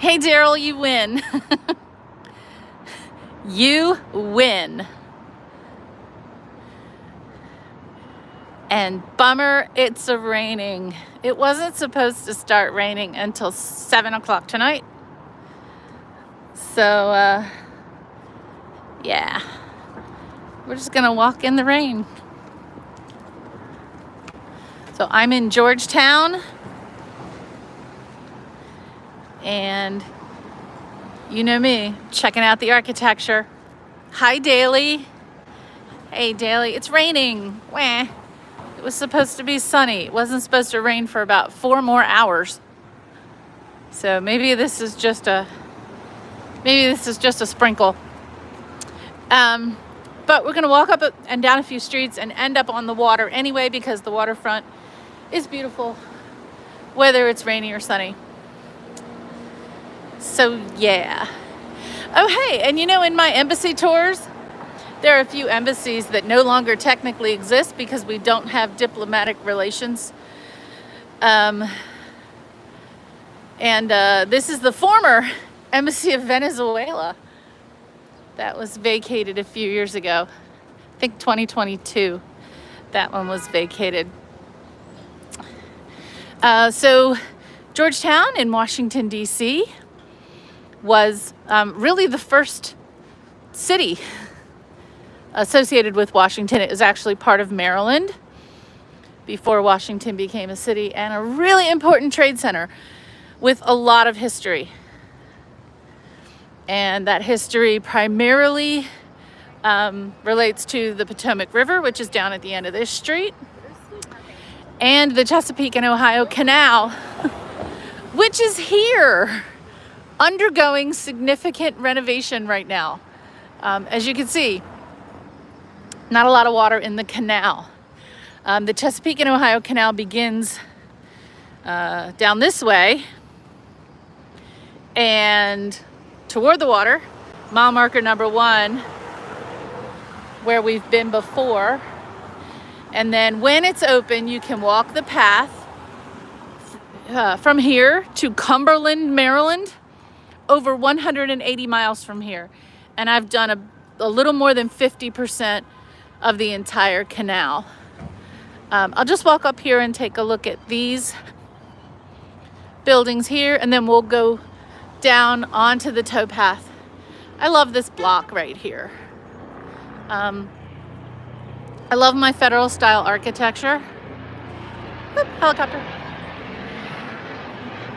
Hey, Daryl, you win. You win. And bummer, it's raining. It wasn't supposed to start raining until 7 o'clock tonight. So, yeah, we're just gonna walk in the rain. So I'm in Georgetown, and you know me, checking out the architecture. Hi, Daly. Hey, Daly, it's raining. Wah. It was supposed to be sunny. It wasn't supposed to rain for about 4 more hours. So maybe this is just a sprinkle. But we're gonna walk up and down a few streets and end up on the water anyway, because the waterfront is beautiful, whether it's rainy or sunny. So yeah. Oh, hey, and you know, in my embassy tours, there are a few embassies that no longer technically exist because we don't have diplomatic relations. This is the former embassy of Venezuela that was vacated a few years ago. I think 2022, that one was vacated. So Georgetown in Washington, D.C. was really the first city associated with Washington. It was actually part of Maryland before Washington became a city, and a really important trade center with a lot of history. And that history primarily relates to the Potomac River, which is down at the end of this street, and the Chesapeake and Ohio Canal, which is here, undergoing significant renovation right now. As you can see, not a lot of water in the canal. The Chesapeake and Ohio Canal begins down this way and toward the water, mile marker number 1, where we've been before. And then when it's open, you can walk the path from here to Cumberland, Maryland, over 180 miles from here. And I've done a little more than 50% of the entire canal. I'll just walk up here and take a look at these buildings here, and then we'll go down onto the towpath. I love this block right here. I love my federal style architecture. Oop, helicopter.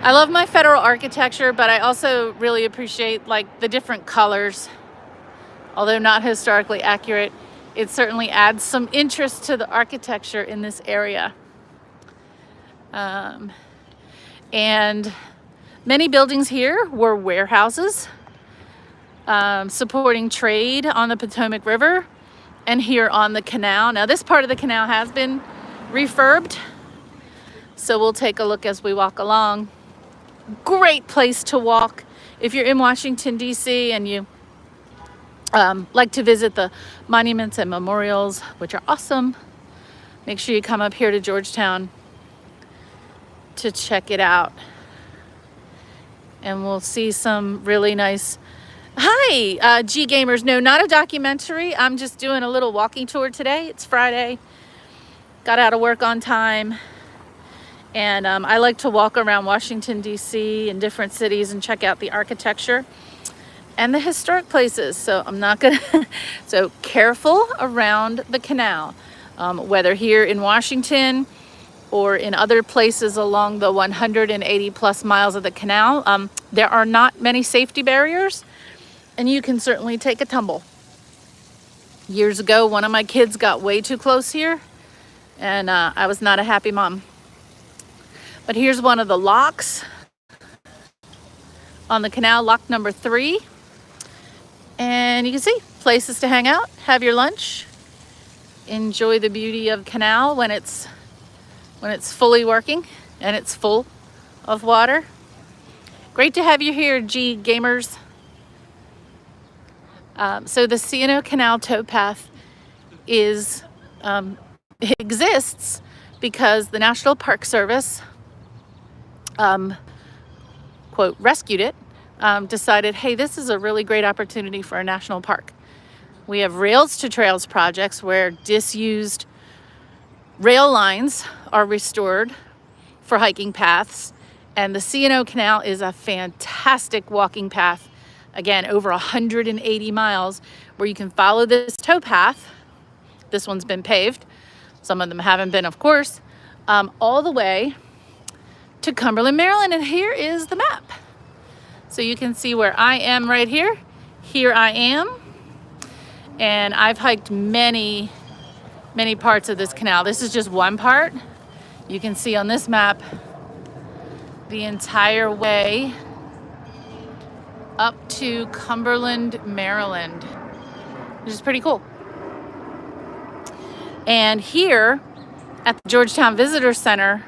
I love my federal architecture, but I also really appreciate like the different colors. Although not historically accurate, it certainly adds some interest to the architecture in this area. And many buildings here were warehouses supporting trade on the Potomac River and here on the canal. Now this part of the canal has been refurbed, so we'll take a look as we walk along. Great place to walk if you're in Washington, D.C. and you like to visit the monuments and memorials, which are awesome. Make sure you come up here to Georgetown to check it out. And we'll see some really nice... Hi, G Gamers. No, not a documentary. I'm just doing a little walking tour today. It's Friday. Got out of work on time. And I like to walk around Washington, D.C. and different cities and check out the architecture and the historic places. So I'm not gonna... So careful around the canal. Whether here in Washington or in other places along the 180 plus miles of the canal, there are not many safety barriers, and you can certainly take a tumble. Years ago, one of my kids got way too close here, and I was not a happy mom. But here's one of the locks on the canal, lock number 3. And you can see places to hang out, have your lunch, enjoy the beauty of canal when it's fully working and it's full of water. Great to have you here, G Gamers. So the C&O Canal towpath exists because the National Park Service quote, rescued it decided, hey, this is a really great opportunity for a national park. We have Rails to Trails projects where disused rail lines are restored for hiking paths. And the C&O Canal is a fantastic walking path. Again, over 180 miles where you can follow this towpath. This one's been paved. Some of them haven't been, of course, all the way to Cumberland, Maryland. And here is the map. So you can see where I am right here. Here I am. And I've hiked many parts of this canal. This is just one part. You can see on this map the entire way up to Cumberland, Maryland, which is pretty cool. And here at the Georgetown Visitor Center,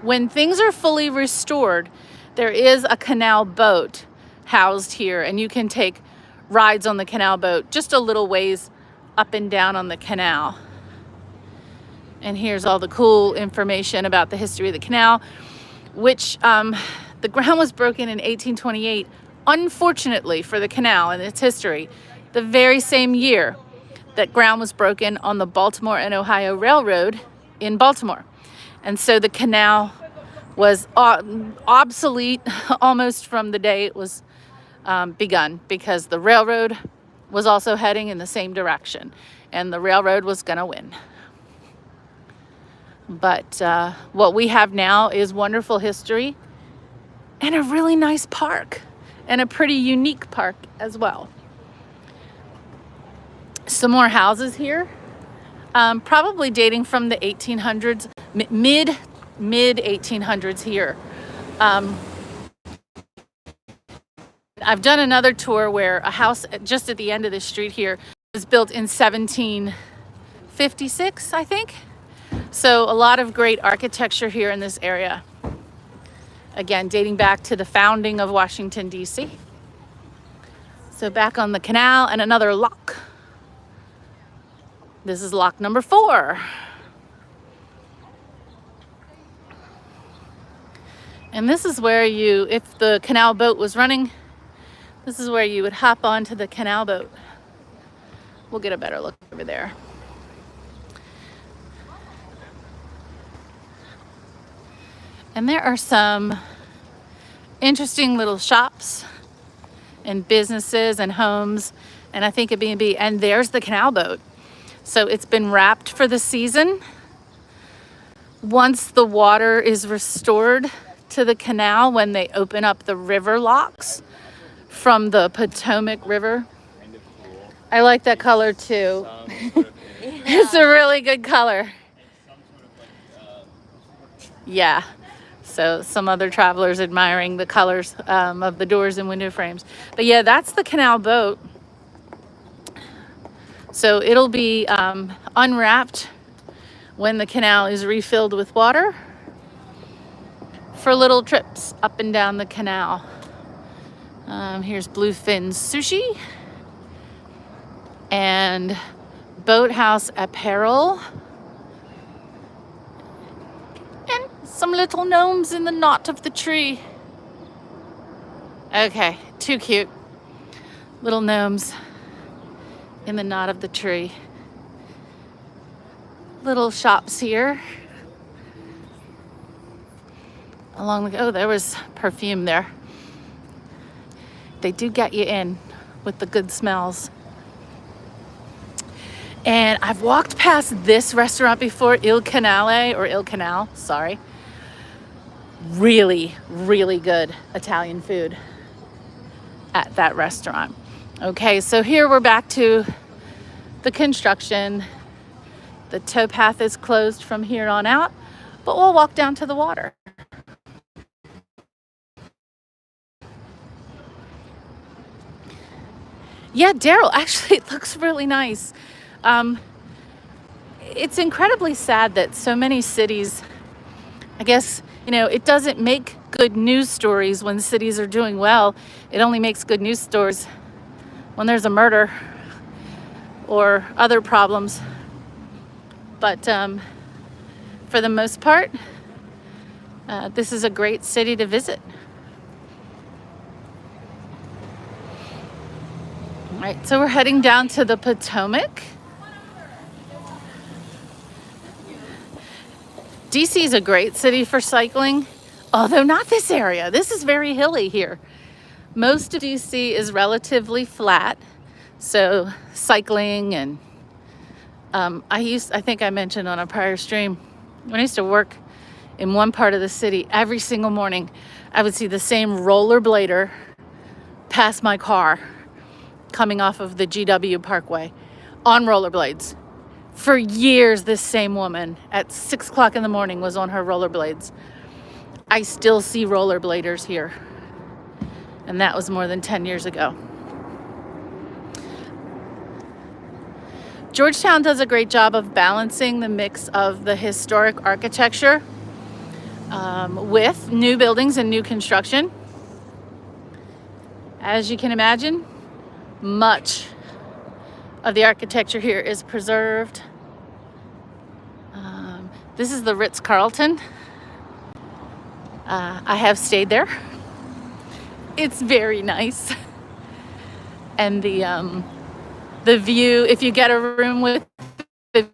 when things are fully restored, there is a canal boat housed here, and you can take rides on the canal boat just a little ways up and down on the canal. And here's all the cool information about the history of the canal, which the ground was broken in 1828, unfortunately for the canal and its history, the very same year that ground was broken on the Baltimore and Ohio Railroad in Baltimore. And so the canal was obsolete almost from the day it was begun, because the railroad was also heading in the same direction, and the railroad was gonna win. But what we have now is wonderful history and a really nice park, and a pretty unique park as well. Some more houses here, probably dating from the 1800s, mid 1800s here. I've done another tour where a house just at the end of the street here was built in 1756, I think. So a lot of great architecture here in this area. Again, dating back to the founding of Washington, D.C. So back on the canal, and another lock. This is lock number 4. And this is where you, if the canal boat was running, this is where you would hop onto the canal boat. We'll get a better look over there. And there are some interesting little shops and businesses and homes, and I think a B&B. And there's the canal boat. So it's been wrapped for the season. Once the water is restored to the canal, when they open up the river locks from the Potomac River. I like that color too. It's a really good color. Yeah. So some other travelers admiring the colors of the doors and window frames. But yeah, that's the canal boat. So it'll be unwrapped when the canal is refilled with water for little trips up and down the canal. Here's Bluefin Sushi and Boathouse Apparel. And some little gnomes in the knot of the tree. Okay, too cute. Little gnomes in the knot of the tree. Little shops here. Along the, oh, there was perfume there. They do get you in with the good smells. And I've walked past this restaurant before, Il Canal, sorry. Really, really good Italian food at that restaurant. Okay, so here we're back to the construction. The towpath is closed from here on out, but we'll walk down to the water. Yeah, Daryl, actually it looks really nice. It's incredibly sad that so many cities, I guess, you know, it doesn't make good news stories when cities are doing well. It only makes good news stories when there's a murder or other problems. But for the most part, this is a great city to visit. right, so we're heading down to the Potomac. DC is a great city for cycling, although not this area. This is very hilly here. Most of DC is relatively flat, so cycling and I think I mentioned on a prior stream, when I used to work in one part of the city, every single morning I would see the same rollerblader pass my car coming off of the GW Parkway on rollerblades. For years, this same woman at 6 o'clock in the morning was on her rollerblades. I still see rollerbladers here, and that was more than 10 years ago. Georgetown does a great job of balancing the mix of the historic architecture with new buildings and new construction. As you can imagine, much of the architecture here is preserved. This is the Ritz-Carlton. I have stayed there. It's very nice. And the view, if you get a room with the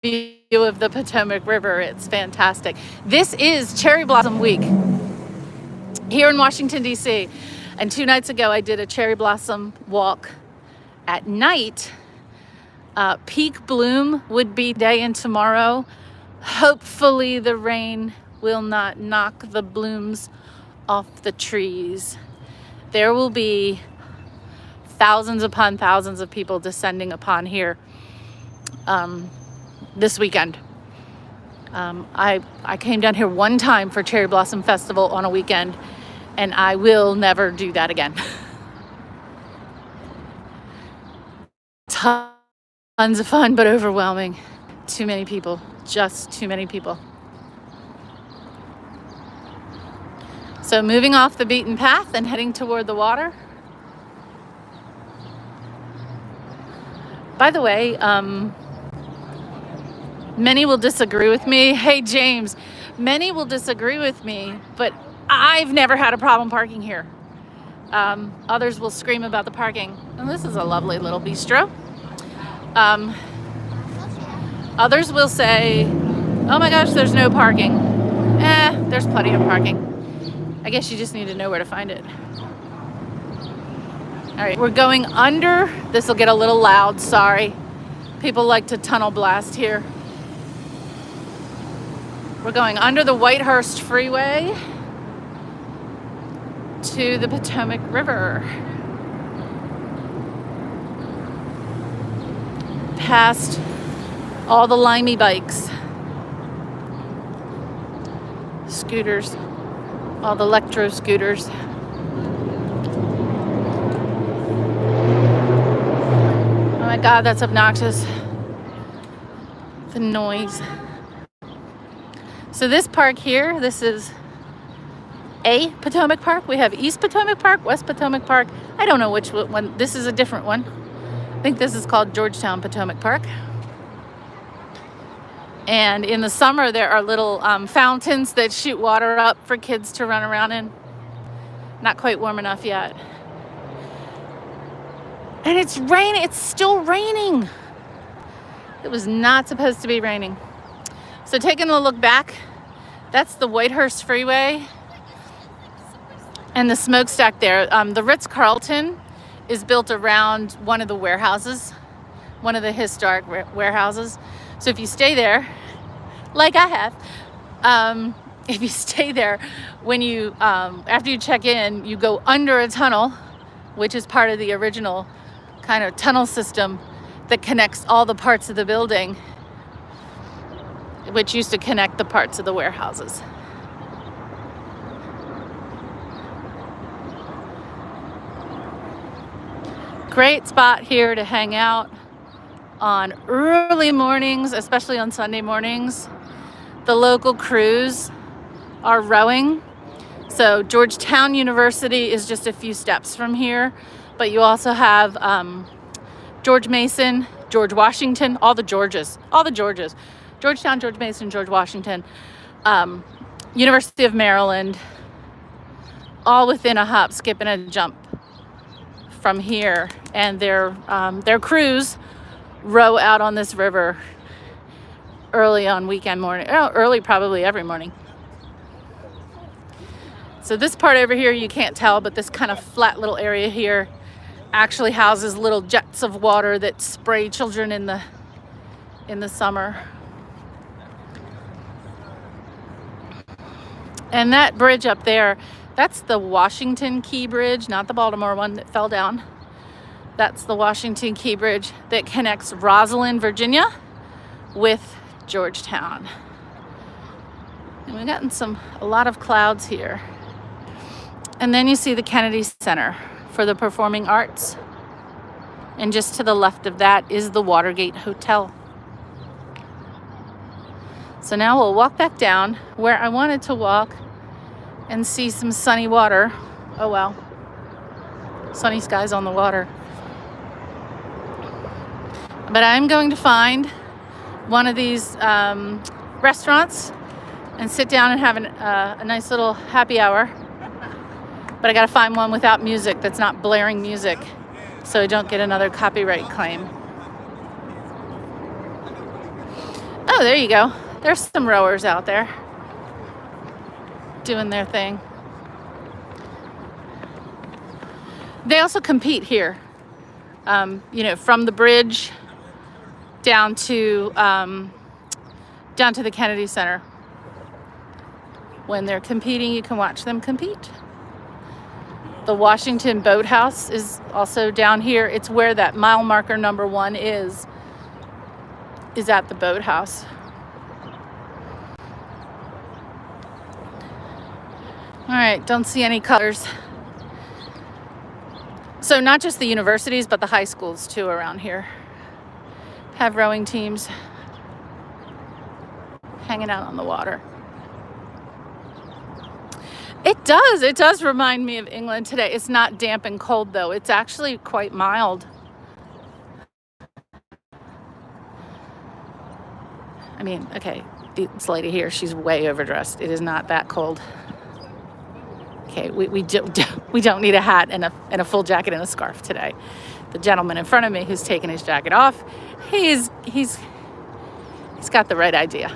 view of the Potomac River, it's fantastic. This is Cherry Blossom Week here in Washington, D.C. And 2 nights ago, I did a cherry blossom walk at night. Peak bloom would be today and tomorrow. Hopefully the rain will not knock the blooms off the trees. There will be thousands upon thousands of people descending upon here this weekend. I came down here one time for Cherry Blossom Festival on a weekend, and I will never do that again. Tons of fun, but overwhelming. Too many people, just too many people. So moving off the beaten path and heading toward the water. By the way, many will disagree with me. Hey, James, many will disagree with me, but I've never had a problem parking here. Others will scream about the parking. And this is a lovely little bistro. Others will say, oh my gosh, there's no parking. There's plenty of parking. I guess you just need to know where to find it. All right, we're going under. This will get a little loud, sorry. People like to tunnel blast here. We're going under the Whitehurst Freeway to the Potomac River. Past all the limey bikes, scooters, all the electro scooters. Oh my God, that's obnoxious. The noise. So this park here, this is a Potomac Park. We have East Potomac Park, West Potomac Park. I don't know which one. This is a different one. I think this is called Georgetown Potomac Park. And in the summer, there are little fountains that shoot water up for kids to run around in. Not quite warm enough yet. And it's raining. It's still raining. It was not supposed to be raining. So taking a look back, that's the Whitehurst Freeway and the smokestack there. The Ritz-Carlton is built around one of the warehouses, one of the historic warehouses. So if you stay there, like I have, if you stay there, when you after you check in, you go under a tunnel, which is part of the original kind of tunnel system that connects all the parts of the building, which used to connect the parts of the warehouses. Great spot here to hang out on early mornings, especially on Sunday mornings. The local crews are rowing. So Georgetown University is just a few steps from here, but you also have George Mason, George Washington, all the Georges. Georgetown, George Mason, George Washington, University of Maryland, all within a hop, skip, and a jump from here, and their crews row out on this river early on weekend morning, early probably every morning. So this part over here you can't tell, but this kind of flat little area here actually houses little jets of water that spray children in the summer. And that bridge up there, that's the Washington Key Bridge, not the Baltimore one that fell down. That's the Washington Key Bridge that connects Rosslyn, Virginia with Georgetown. And we've gotten a lot of clouds here. And then you see the Kennedy Center for the Performing Arts. And just to the left of that is the Watergate Hotel. So now we'll walk back down where I wanted to walk and see some sunny water. Oh well, sunny skies on the water. But I'm going to find one of these restaurants and sit down and have a nice little happy hour. But I gotta find one without music, that's not blaring music, so I don't get another copyright claim. Oh, there you go. There's some rowers out there doing their thing. They also compete here, from the bridge down to the Kennedy Center. When they're competing, you can watch them compete. The Washington Boathouse is also down here. It's where that mile marker number 1 is at the boathouse. All right, don't see any colors. So not just the universities, but the high schools too around here have rowing teams hanging out on the water. It does remind me of England today. It's not damp and cold though. It's actually quite mild. I mean, okay, this lady here, she's way overdressed. It is not that cold. Okay, we don't need a hat and a full jacket and a scarf today. The gentleman in front of me who's taking his jacket off, he's got the right idea.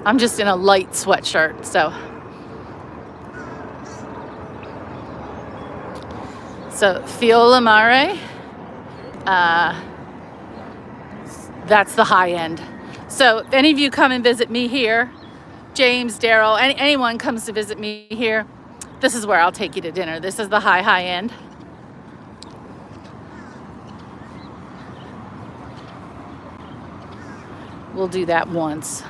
I'm just in a light sweatshirt, so Fiola Mare, that's the high end. So if any of you come and visit me here, James, Daryl, anyone comes to visit me here, this is where I'll take you to dinner. This is the high end. We'll do that once.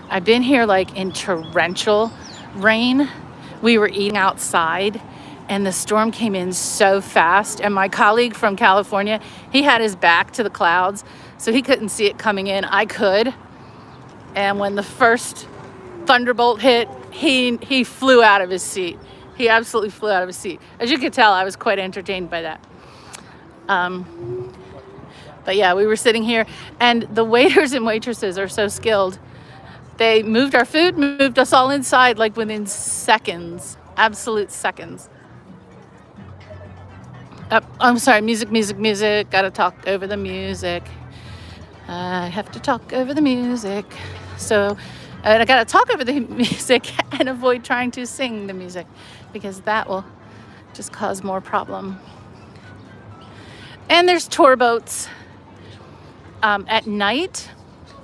I've been here like in torrential rain. We were eating outside and the storm came in so fast. And my colleague from California, he had his back to the clouds, so he couldn't see it coming in. I could. And when the first thunderbolt hit, he flew out of his seat. He absolutely flew out of his seat. As you could tell, I was quite entertained by that. But yeah, we were sitting here, and the waiters and waitresses are so skilled. They moved our food, moved us all inside like within seconds, absolute seconds. I'm sorry, music. Gotta talk over the music. I have to talk over the music. So I gotta talk over the music and avoid trying to sing the music, because that will just cause more problem. And there's tour boats. At night,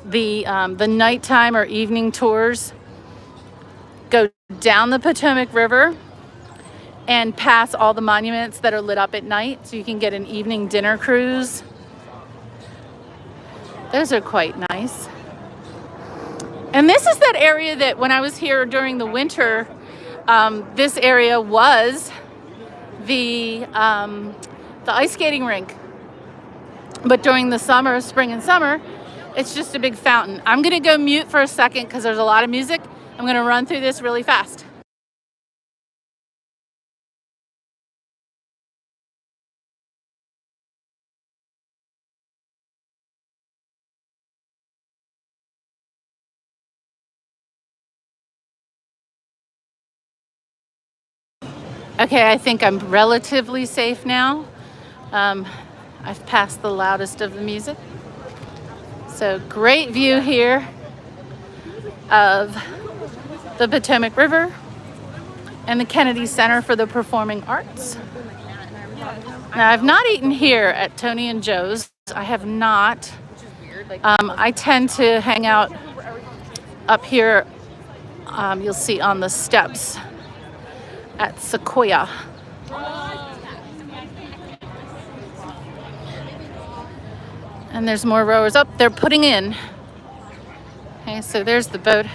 the nighttime or evening tours go down the Potomac River and pass all the monuments that are lit up at night, so you can get an evening dinner cruise. Those are quite nice. And this is that area that when I was here during the winter, this area was the ice skating rink. But during the summer, spring and summer, it's just a big fountain. I'm gonna go mute for a second because there's a lot of music. I'm gonna run through this really fast. Okay, I think I'm relatively safe now. I've passed the loudest of the music. So great view here of the Potomac River and the Kennedy Center for the Performing Arts. Now, I've not eaten here at Tony and Joe's. I have not. I tend to hang out up here, you'll see on the steps at Sequoia. And there's more rowers up. They're putting in. Okay, so there's the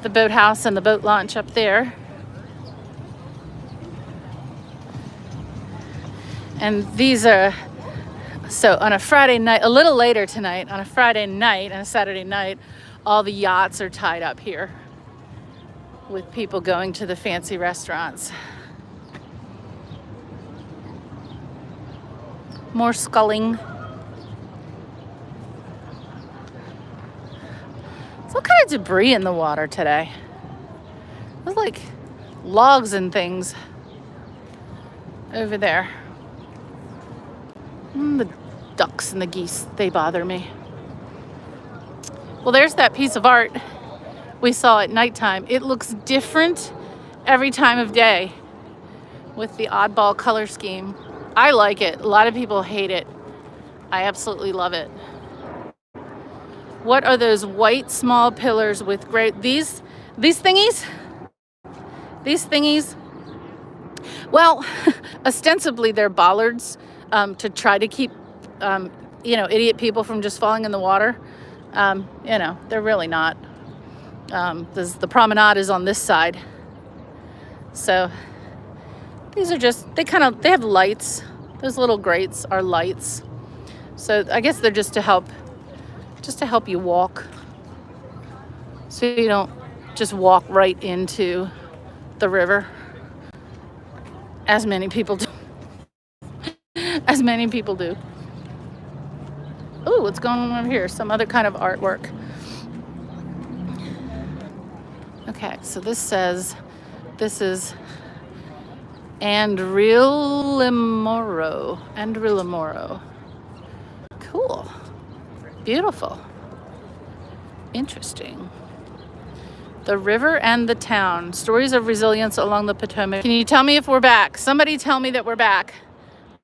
boathouse and the boat launch up there. And these are, so on a Friday night, a little later tonight, on a Friday night and a Saturday night, all the yachts are tied up here with people going to the fancy restaurants. More sculling. There's all kind of debris in the water today. There's like logs and things over there. The ducks and the geese, they bother me. Well, there's that piece of art we saw at nighttime. It looks different every time of day with the oddball color scheme. I like it. A lot of people hate it. I absolutely love it. What are those white small pillars with gray? These thingies? These thingies? Well, ostensibly they're bollards to try to keep, idiot people from just falling in the water. They're really not. The promenade is on this side. So these are just, they have lights. Those little grates are lights. So I guess they're just to help you walk. So you don't just walk right into the river, as many people do. Ooh, what's going on over here? Some other kind of artwork. Okay, so this says, this is Andrillamoro. Cool. Beautiful. Interesting. The river and the town. Stories of resilience along the Potomac. Can you tell me if we're back? Somebody tell me that we're back.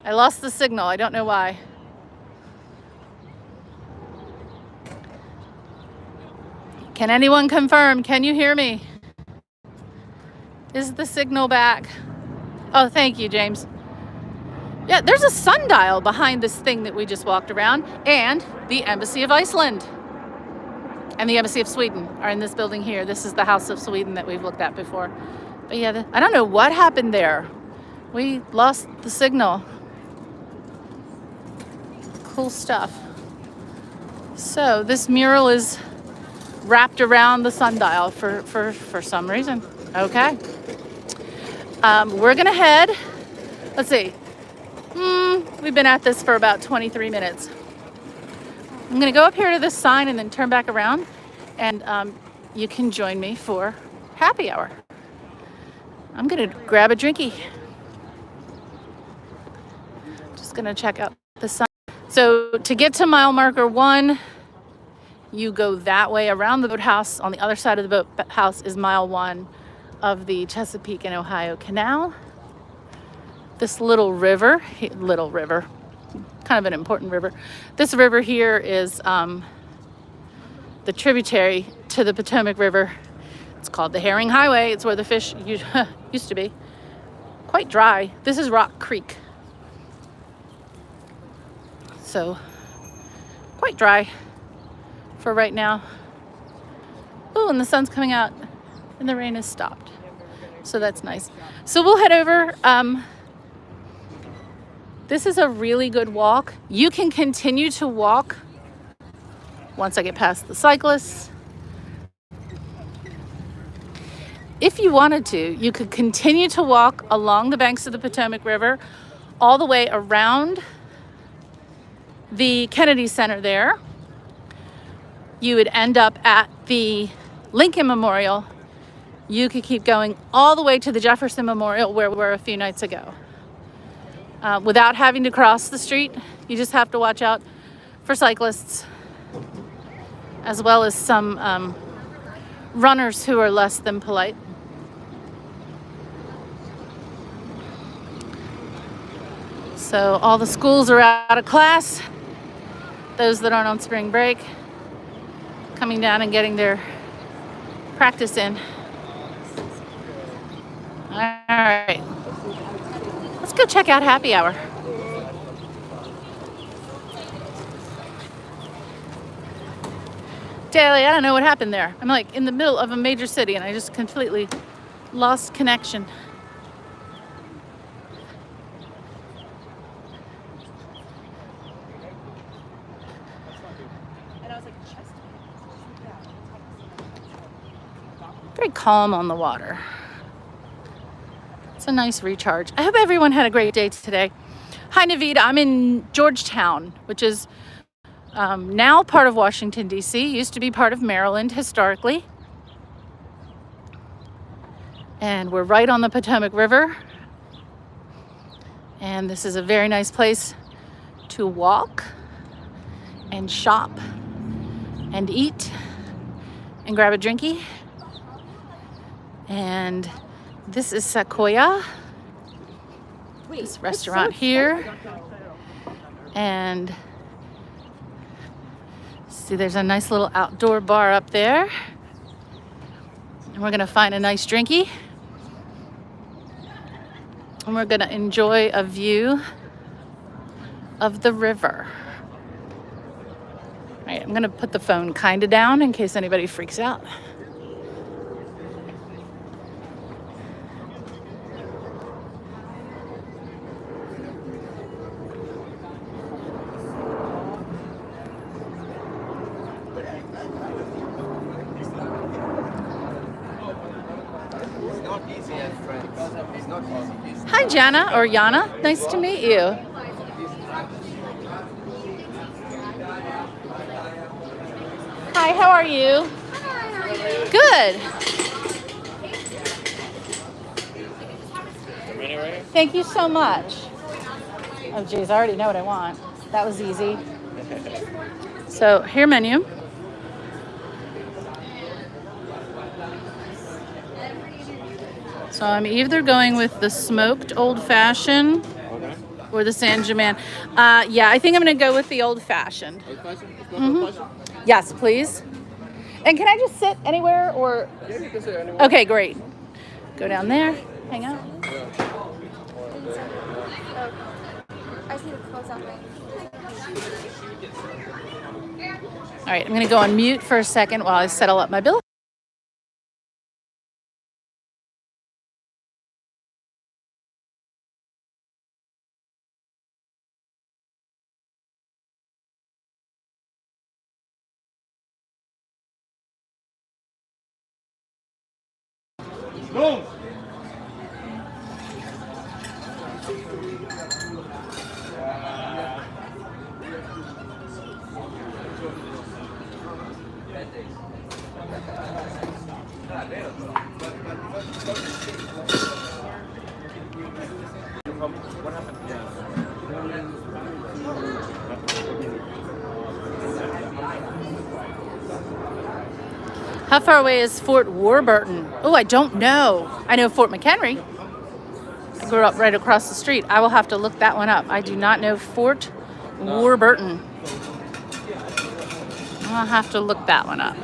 I lost the signal. I don't know why. Can anyone confirm? Can you hear me? Is the signal back? Oh, thank you, James. Yeah, there's a sundial behind this thing that we just walked around, and the Embassy of Iceland and the Embassy of Sweden are in this building here. This is the House of Sweden that we've looked at before. But yeah, I don't know what happened there. We lost the signal. Cool stuff. So this mural is wrapped around the sundial for some reason. Okay. We're gonna head, let's see. We've been at this for about 23 minutes. I'm gonna go up here to this sign and then turn back around, and you can join me for happy hour. I'm gonna grab a drinky. Just gonna check out the sign. So to get to mile marker 1, you go that way around the boathouse. On the other side of the boathouse is mile 1 of the Chesapeake and Ohio Canal. This little river, kind of an important river. This river here is the tributary to the Potomac River. It's called the Herring Highway. It's where the fish used to be. Quite dry. This is Rock Creek. So, quite dry for right now. Oh, and the sun's coming out and the rain has stopped. So that's nice. So we'll head over. This is a really good walk. You can continue to walk once I get past the cyclists. If you wanted to, you could continue to walk along the banks of the Potomac River all the way around the Kennedy Center there. You would end up at the Lincoln Memorial you could keep going all the way to the Jefferson Memorial where we were a few nights ago. Without having to cross the street. You just have to watch out for cyclists, as well as some runners who are less than polite. So all the schools are out of class. Those that aren't on spring break coming down and getting their practice in. All right, let's go check out happy hour. Daily, I don't know what happened there. I'm like in the middle of a major city and I just completely lost connection. Very calm on the water. It's a nice recharge. I hope everyone had a great day today. Hi, Naveed. I'm in Georgetown, which is now part of Washington, D.C. Used to be part of Maryland historically. And we're right on the Potomac River. And this is a very nice place to walk and shop and eat and grab a drinky. And this is Sequoia, this restaurant here. And see, there's a nice little outdoor bar up there. And we're gonna find a nice drinky. And we're gonna enjoy a view of the river. All right, I'm gonna put the phone kinda down in case anybody freaks out. Hi, Jana or Yana. Nice to meet you. Hi, how are you? Good. Thank you so much. Oh, geez, I already know what I want. That was easy. So, here menu. So I'm either going with the smoked old-fashioned or the San Germain. Yeah, I think I'm going to go with the old-fashioned. Mm-hmm. Yes, please. And can I just sit anywhere or? Yeah, you can sit anywhere. Okay, great. Go down there. Hang out. I just need to close out my. All right, I'm going to go on mute for a second while I settle up my bill. Boom. What happened? How far away is Fort Warburton? Oh, I don't know. I know Fort McHenry. I grew up right across the street. I will have to look that one up. I do not know Fort Warburton. I'll have to look that one up.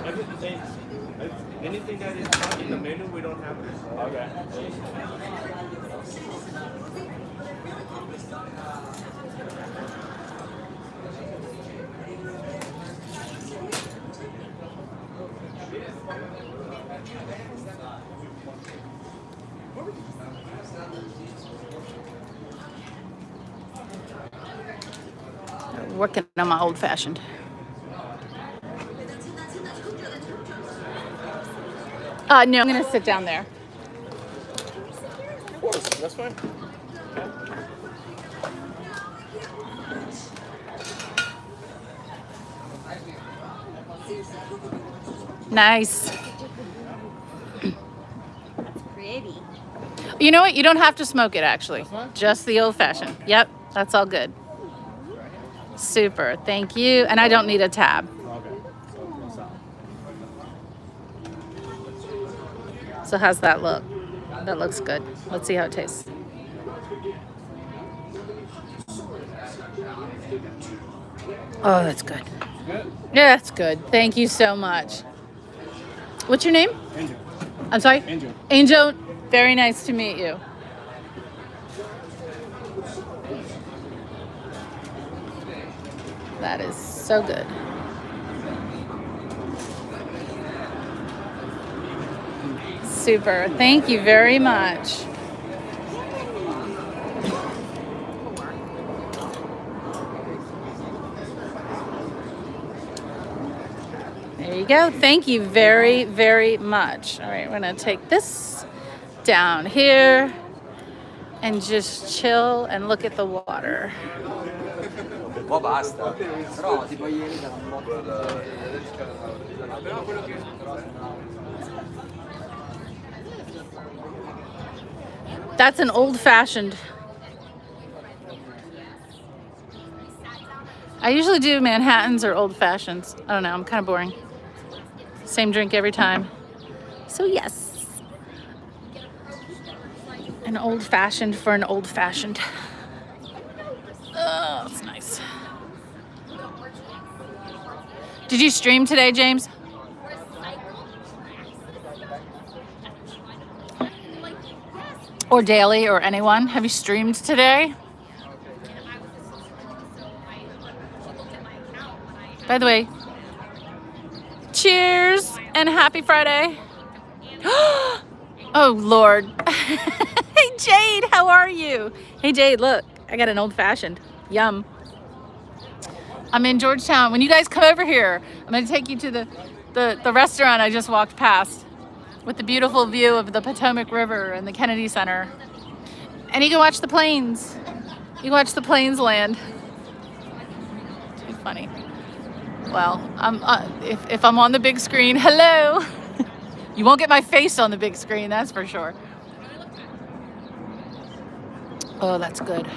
Anything that is not in the menu, we don't have this. Okay. Working on my old-fashioned. No, I'm going to sit down there. Of course, that's fine. Nice. You know what? You don't have to smoke it, actually. That's fine? Just the old-fashioned. Yep, that's all good. Super. Thank you. And I don't need a tab. Okay. So how's that look? That looks good. Let's see how it tastes. Oh, that's good. Good? Yeah, that's good. Thank you so much. What's your name? Angel. I'm sorry? Angel. Angel, very nice to meet you. That is so good. Super. Thank you very much. There you go. Thank you very, very much. All right, we're going to take this down here and just chill and look at the water. Un po' basta, però tipo ieri da un botto. That's an old-fashioned. I usually do Manhattans or old-fashions. I don't know, I'm kind of boring. Same drink every time. So yes. An old-fashioned for an old-fashioned. Oh, it's nice. Did you stream today, James? Or daily, or anyone? Have you streamed today? By the way, cheers and happy Friday. Oh, Lord. Hey, Jade, how are you? Hey, Jade, look, I got an old-fashioned. Yum. I'm in Georgetown. When you guys come over here, I'm going to take you to the restaurant I just walked past with the beautiful view of the Potomac River and the Kennedy Center. And you can watch the planes. You can watch the planes land. Too funny. Well, if I'm on the big screen, hello. You won't get my face on the big screen, that's for sure. Oh, that's good.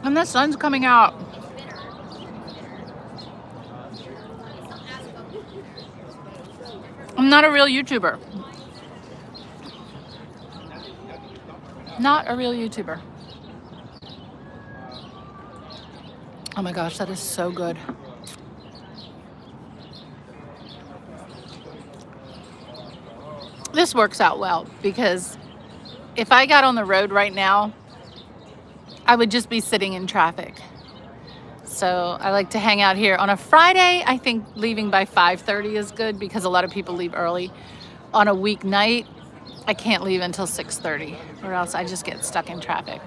And the sun's coming out. I'm not a real YouTuber. Not a real YouTuber. Oh my gosh, that is so good. This works out well because if I got on the road right now, I would just be sitting in traffic. So I like to hang out here. On a Friday, I think leaving by 5:30 is good because a lot of people leave early. On a weeknight, I can't leave until 6:30 or else I just get stuck in traffic.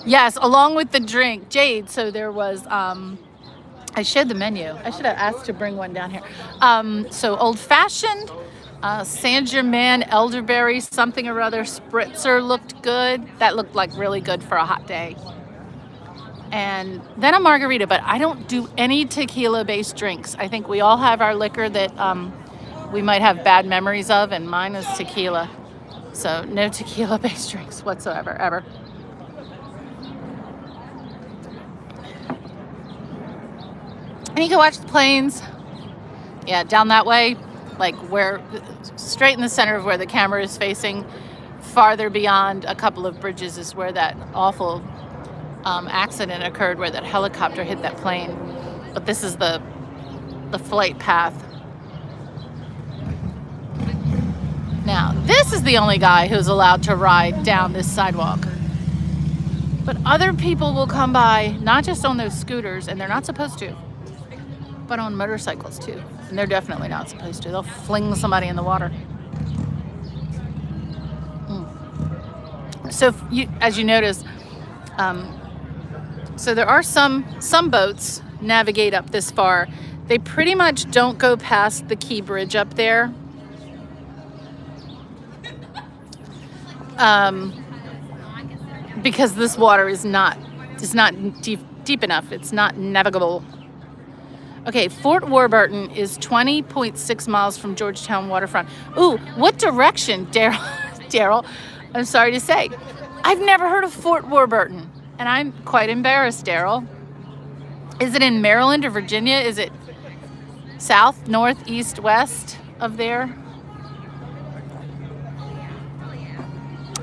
Yes, along with the drink, Jade. So there was, I shared the menu. I should have asked to bring one down here. So old-fashioned, Saint Germain, elderberry, something or other, spritzer looked good. That looked like really good for a hot day. And then a margarita, but I don't do any tequila-based drinks. I think we all have our liquor that we might have bad memories of, and mine is tequila. So no tequila-based drinks whatsoever, ever. And you can watch the planes. Yeah, down that way, like where, straight in the center of where the camera is facing, farther beyond a couple of bridges is where that awful accident occurred, where that helicopter hit that plane. But this is the flight path. Now, this is the only guy who's allowed to ride down this sidewalk. But other people will come by, not just on those scooters, and they're not supposed to, but on motorcycles too. And they're definitely not supposed to. They'll fling somebody in the water. So, as you notice, so there are some boats navigate up this far. They pretty much don't go past the Key Bridge up there. Because this water is not deep enough. It's not navigable. Okay, Fort Warburton is 20.6 miles from Georgetown Waterfront. Ooh, what direction, Daryl? Daryl, I'm sorry to say, I've never heard of Fort Warburton, and I'm quite embarrassed, Daryl. Is it in Maryland or Virginia? Is it south, north, east, west of there?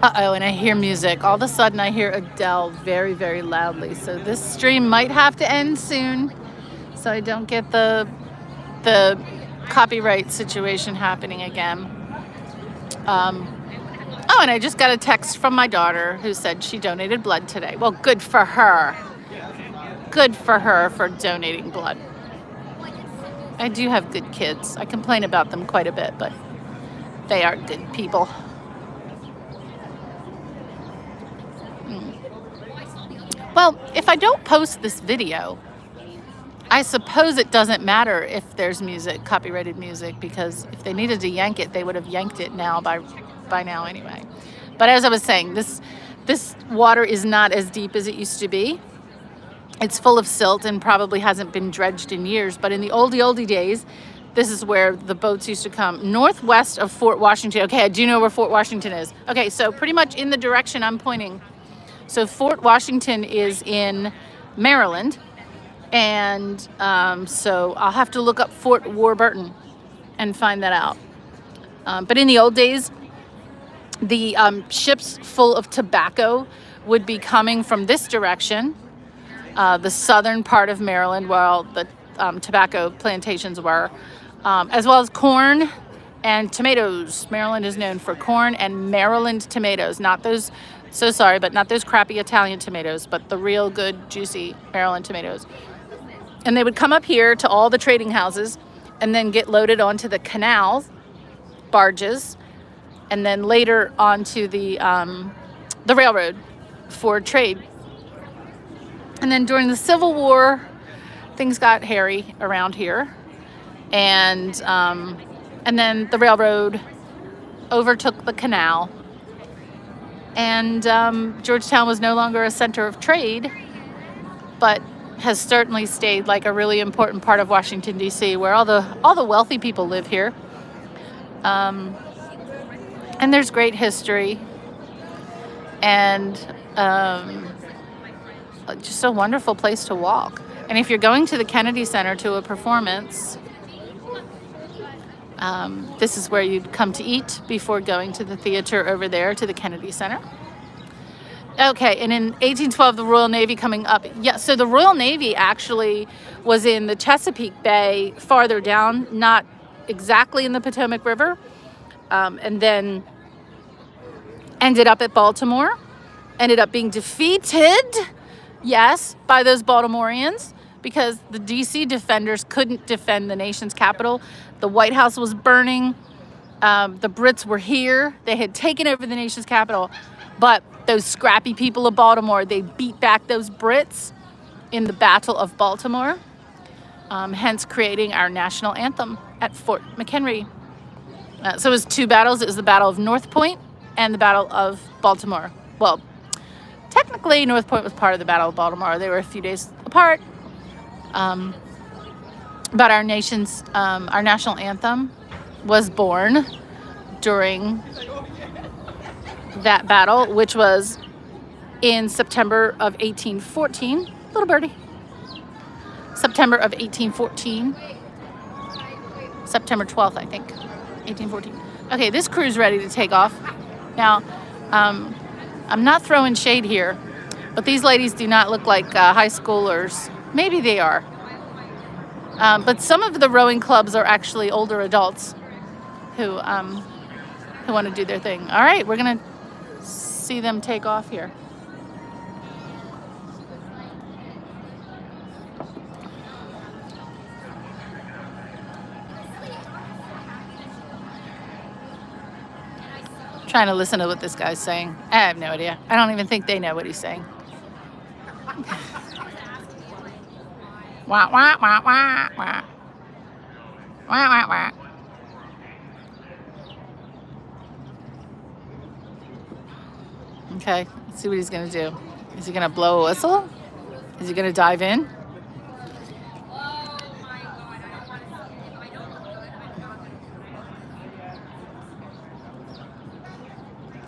Uh-oh, and I hear music. All of a sudden, I hear Adele very, very loudly. So this stream might have to end soon, so I don't get the copyright situation happening again. Oh, and I just got a text from my daughter who said she donated blood today. Well, good for her. Good for her for donating blood. I do have good kids. I complain about them quite a bit, but they are good people. Well, if I don't post this video, I suppose it doesn't matter if there's music, copyrighted music, because if they needed to yank it, they would have yanked it now by now anyway. But as I was saying, this water is not as deep as it used to be. It's full of silt and probably hasn't been dredged in years. But in the oldie days, this is where the boats used to come. Northwest of Fort Washington. Okay, I do know where Fort Washington is. Okay, so pretty much in the direction I'm pointing. So Fort Washington is in Maryland. And so I'll have to look up Fort Warburton and find that out. But in the old days, the ships full of tobacco would be coming from this direction, the southern part of Maryland, where all the tobacco plantations were, as well as corn and tomatoes. Maryland is known for corn and Maryland tomatoes, not those, so sorry, but not those crappy Italian tomatoes, but the real good, juicy Maryland tomatoes. And they would come up here to all the trading houses and then get loaded onto the canal barges, and then later onto the railroad for trade. And then during the Civil War, things got hairy around here, and then the railroad overtook the canal, and Georgetown was no longer a center of trade, but has certainly stayed like a really important part of Washington, D.C., where all the wealthy people live here. And there's great history, and just a wonderful place to walk. And if you're going to the Kennedy Center to a performance, this is where you'd come to eat before going to the theater over there to the Kennedy Center. Okay, and in 1812, the Royal Navy coming up. Yeah, so the Royal Navy actually was in the Chesapeake Bay farther down, not exactly in the Potomac River, and then ended up at Baltimore, ended up being defeated, yes, by those Baltimoreans, because the D.C. defenders couldn't defend the nation's capital. The White House was burning. The Brits were here. They had taken over the nation's capital, but those scrappy people of Baltimore, they beat back those Brits in the Battle of Baltimore, hence creating our national anthem at Fort McHenry. So it was two battles. It was the Battle of North Point and the Battle of Baltimore. Well, technically, North Point was part of the Battle of Baltimore. They were a few days apart. But our national anthem was born during that battle, which was in September of 1814. Little birdie. September of 1814. September 12th, I think. 1814. Okay, this crew's ready to take off. Now, I'm not throwing shade here, but these ladies do not look like high schoolers. Maybe they are. But some of the rowing clubs are actually older adults who want to do their thing. All right, we're going to see them take off here. Trying to listen to what this guy's saying. I have no idea. I don't even think they know what he's saying. Wah, wah, wah, wah, wah. Wah, wah, wah. Okay, let's see what he's gonna do. Is he gonna blow a whistle? Is he gonna dive in?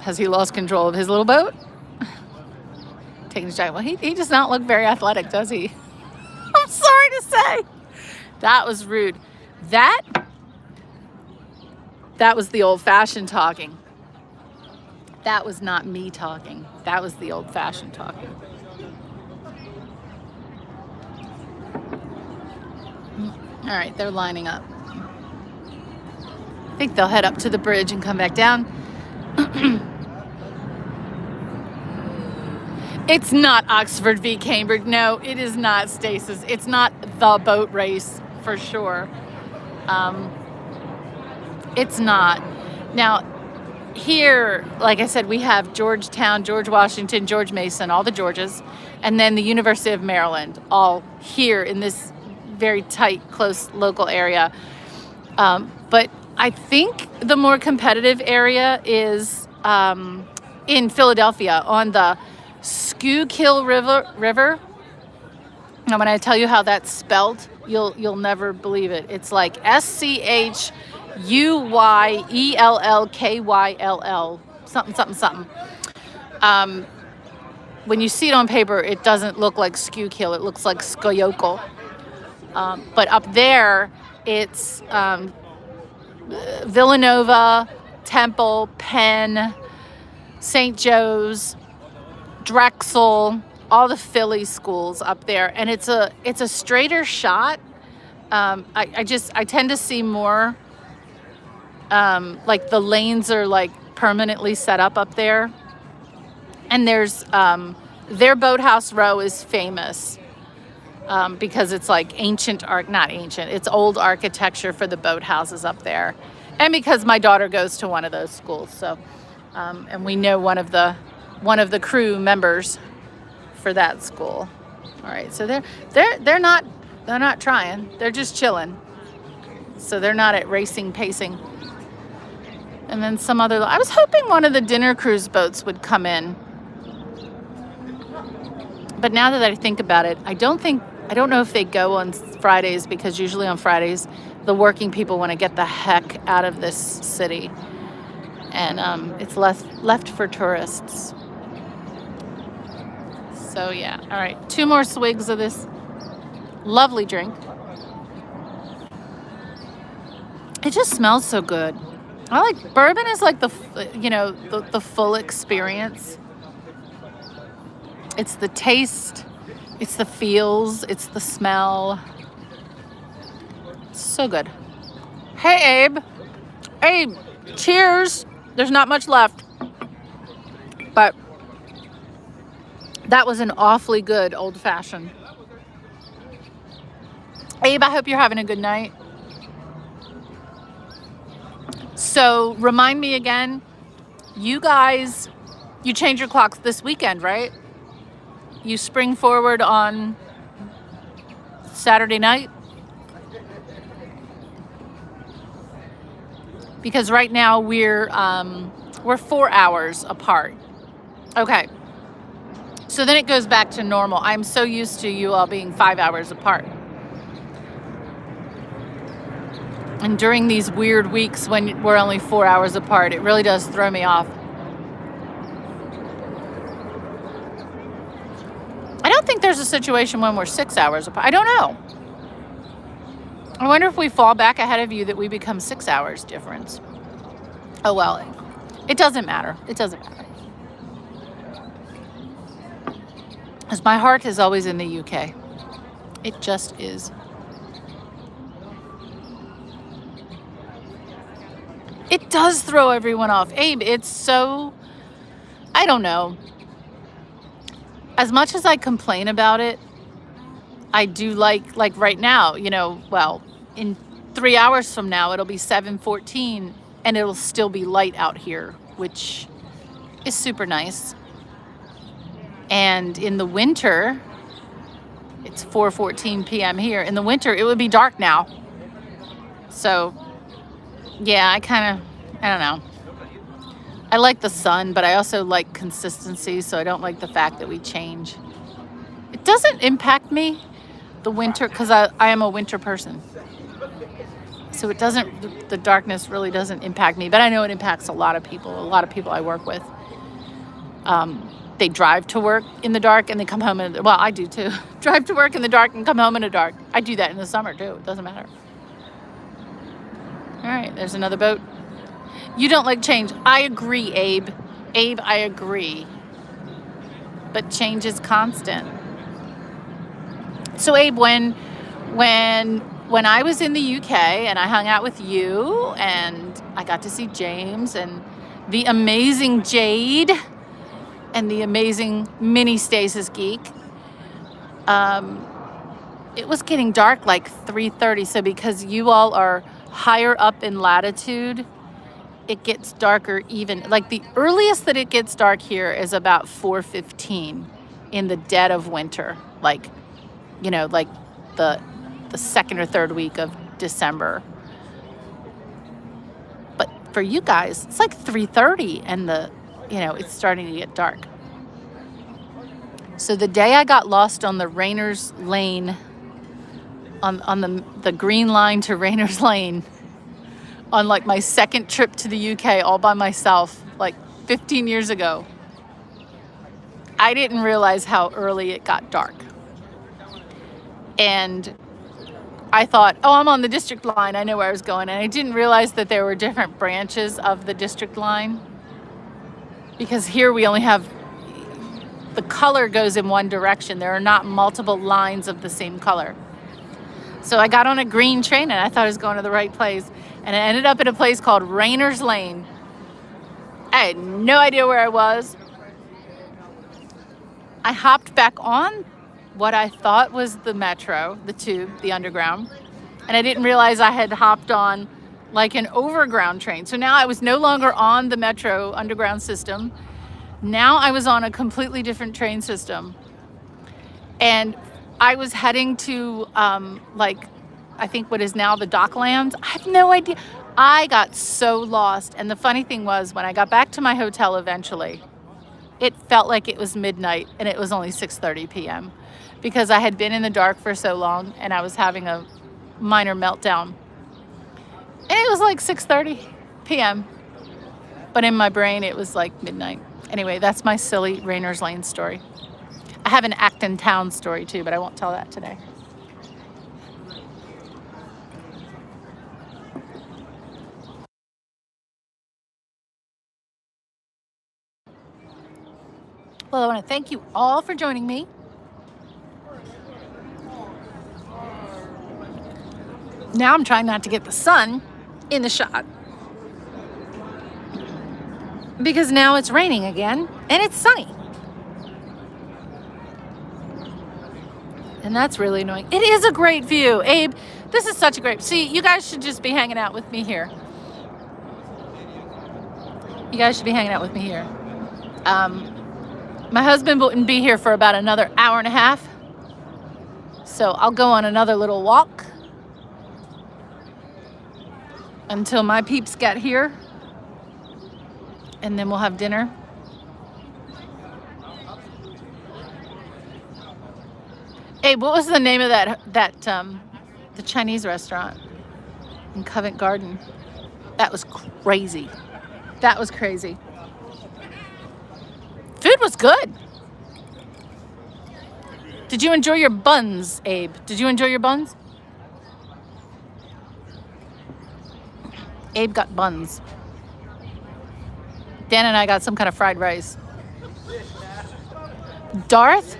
Has he lost control of his little boat? Taking his giant. Well, he does not look very athletic, does he? I'm sorry to say. That was rude. That was the old-fashioned talking. That was not me talking. That was the old-fashioned talking. All right, they're lining up. I think they'll head up to the bridge and come back down. It's not Oxford v. Cambridge. No, it is not, Stasis. It's not the boat race for sure. It's not. Now, here, like I said, we have Georgetown, George Washington, George Mason, all the Georges, and then the University of Maryland, all here in this very tight, close local area. But I think the more competitive area is in Philadelphia on the Schuylkill River. Now, when I tell you how that's spelled, you'll never believe it. It's like SCHUYELLKYLL, something. When you see it on paper, it doesn't look like Schuylkill. It looks like Schuylkill. But up there, it's Villanova, Temple, Penn, St. Joe's, Drexel, all the Philly schools up there, and it's a straighter shot. I tend to see more like the lanes are like permanently set up there, and there's their boathouse row is famous because it's like it's old architecture for the boathouses up there, and because my daughter goes to one of those schools, so and we know one of the crew members for that school. All right, so they're not trying. They're just chilling. So they're not at racing pacing. And then I was hoping one of the dinner cruise boats would come in. But now that I think about it, I don't know if they go on Fridays, because usually on Fridays the working people want to get the heck out of this city. And it's left for tourists. So yeah, all right, 2 more swigs of this lovely drink. It just smells so good. I like bourbon is like the full experience. It's the taste, it's the feels, it's the smell. It's so good. Hey, Abe, cheers. There's not much left, but that was an awfully good old-fashioned. Abe, I hope you're having a good night. So remind me again, you guys, you change your clocks this weekend, right? You spring forward on Saturday night? Because right now we're 4 hours apart. Okay. So then it goes back to normal. I'm so used to you all being 5 hours apart. And during these weird weeks when we're only 4 hours apart, it really does throw me off. I don't think there's a situation when we're 6 hours apart. I don't know. I wonder if we fall back ahead of you that we become 6 hours difference. Oh, well, it doesn't matter. It doesn't matter. Because my heart is always in the UK. It just is. It does throw everyone off. Abe, it's so, I don't know. As much as I complain about it, I do like right now, well, in 3 hours from now, it'll be 7:14 and it'll still be light out here, which is super nice. And in the winter, it's 4:14 p.m. here. In the winter, it would be dark now. So, yeah, I don't know. I like the sun, but I also like consistency, so I don't like the fact that we change. It doesn't impact me, the winter, because I am a winter person. So it doesn't, the darkness really doesn't impact me, but I know it impacts a lot of people. A lot of people I work with. They drive to work in the dark and they come home in, well, I do too. Drive to work in the dark and come home in the dark. I do that in the summer too. It doesn't matter. All right, there's another boat. You don't like change. I agree, Abe. Abe, I agree. But change is constant. So Abe, when I was in the UK and I hung out with you and I got to see James and the amazing Jade and the amazing mini Stasis Geek, it was getting dark like 3:30. So because you all are higher up in latitude, it gets darker even. Like the earliest that it gets dark here is about 4:15 in the dead of winter. Like, you know, like the second or third week of December. But for you guys, it's like 3:30 and it's starting to get dark. So the day I got lost on the Rayners Lane, on the green line to Rayners Lane, on like my second trip to the UK all by myself, like 15 years ago, I didn't realize how early it got dark. And I thought, oh, I'm on the district line. I know where I was going. And I didn't realize that there were different branches of the district line. Because here we only have, the color goes in one direction. There are not multiple lines of the same color. So I got on a green train and I thought I was going to the right place. And I ended up in a place called Rayners Lane. I had no idea where I was. I hopped back on what I thought was the metro, the tube, the underground. And I didn't realize I had hopped on like an overground train. So now I was no longer on the metro underground system. Now I was on a completely different train system. And I was heading to I think what is now the Docklands. I have no idea. I got so lost. And the funny thing was, when I got back to my hotel eventually, it felt like it was midnight and it was only 6:30 p.m. because I had been in the dark for so long and I was having a minor meltdown. And it was like 6:30 p.m. But in my brain, it was like midnight. Anyway, that's my silly Rayners Lane story. I have an Acton Town story too, but I won't tell that today. Well, I want to thank you all for joining me. Now I'm trying not to get the sun in the shot because now it's raining again and it's sunny. And that's really annoying. It is a great view, Abe. This is such a great, see, you guys should just be hanging out with me here. You guys should be hanging out with me here. My husband wouldn't be here for about another hour and a half. So I'll go on another little walk until my peeps get here. And then we'll have dinner. Hey, what was the name of the Chinese restaurant in Covent Garden? That was crazy. That was crazy. Food was good. Did you enjoy your buns, Abe? Did you enjoy your buns? Abe got buns. Dan and I got some kind of fried rice. Darth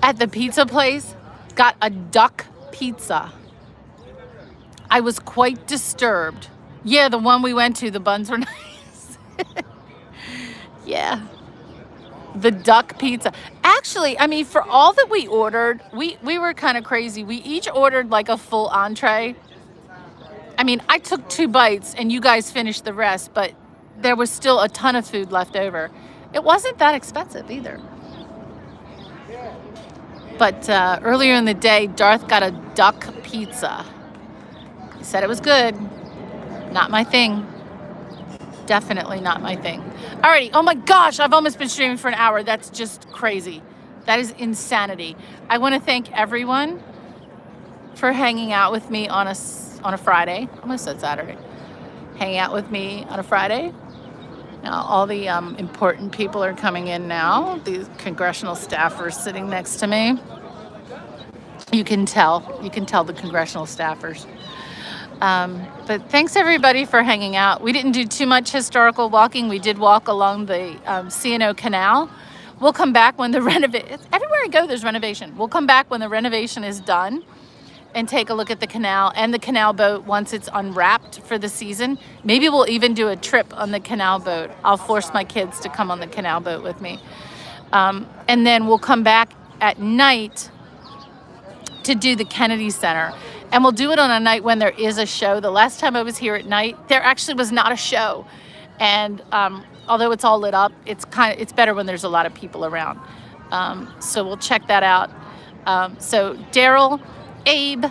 at the pizza place got a duck pizza. I was quite disturbed. Yeah, the one we went to, the buns were nice. Yeah. The duck pizza. Actually, I mean, for all that we ordered, we were kind of crazy. We each ordered like a full entree. I mean, I took 2 bites and you guys finished the rest, but there was still a ton of food left over. It wasn't that expensive either. But earlier in the day, Darth got a duck pizza. He said it was good. Not my thing. Definitely not my thing. Alrighty. Oh my gosh, I've almost been streaming for an hour. That's just crazy. That is insanity. I want to thank everyone for hanging out with me on a on a Friday. I almost said Saturday. Hanging out with me on a Friday. Now, all the important people are coming in now. These congressional staffers sitting next to me. You can tell the congressional staffers. But thanks everybody for hanging out. We didn't do too much historical walking. We did walk along the C&O Canal. We'll come back when the renovation, everywhere I go there's renovation. We'll come back when the renovation is done and take a look at the canal and the canal boat once it's unwrapped for the season. Maybe we'll even do a trip on the canal boat. I'll force my kids to come on the canal boat with me. And then we'll come back at night to do the Kennedy Center. And we'll do it on a night when there is a show. The last time I was here at night, there actually was not a show. And although it's all lit up, it's better when there's a lot of people around. So we'll check that out. So Daryl, Abe,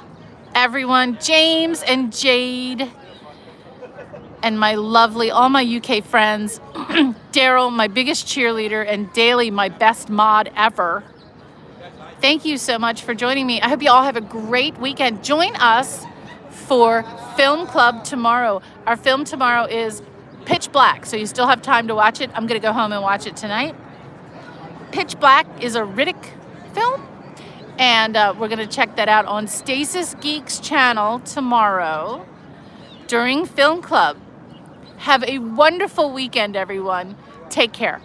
everyone, James and Jade, and my lovely, all my UK friends, Daryl, my biggest cheerleader, and Daly, my best mod ever. Thank you so much for joining me. I hope you all have a great weekend. Join us for Film Club tomorrow. Our film tomorrow is Pitch Black, so you still have time to watch it. I'm going to go home and watch it tonight. Pitch Black is a Riddick film, and we're going to check that out on Stasis Geeks channel tomorrow during Film Club. Have a wonderful weekend, everyone. Take care.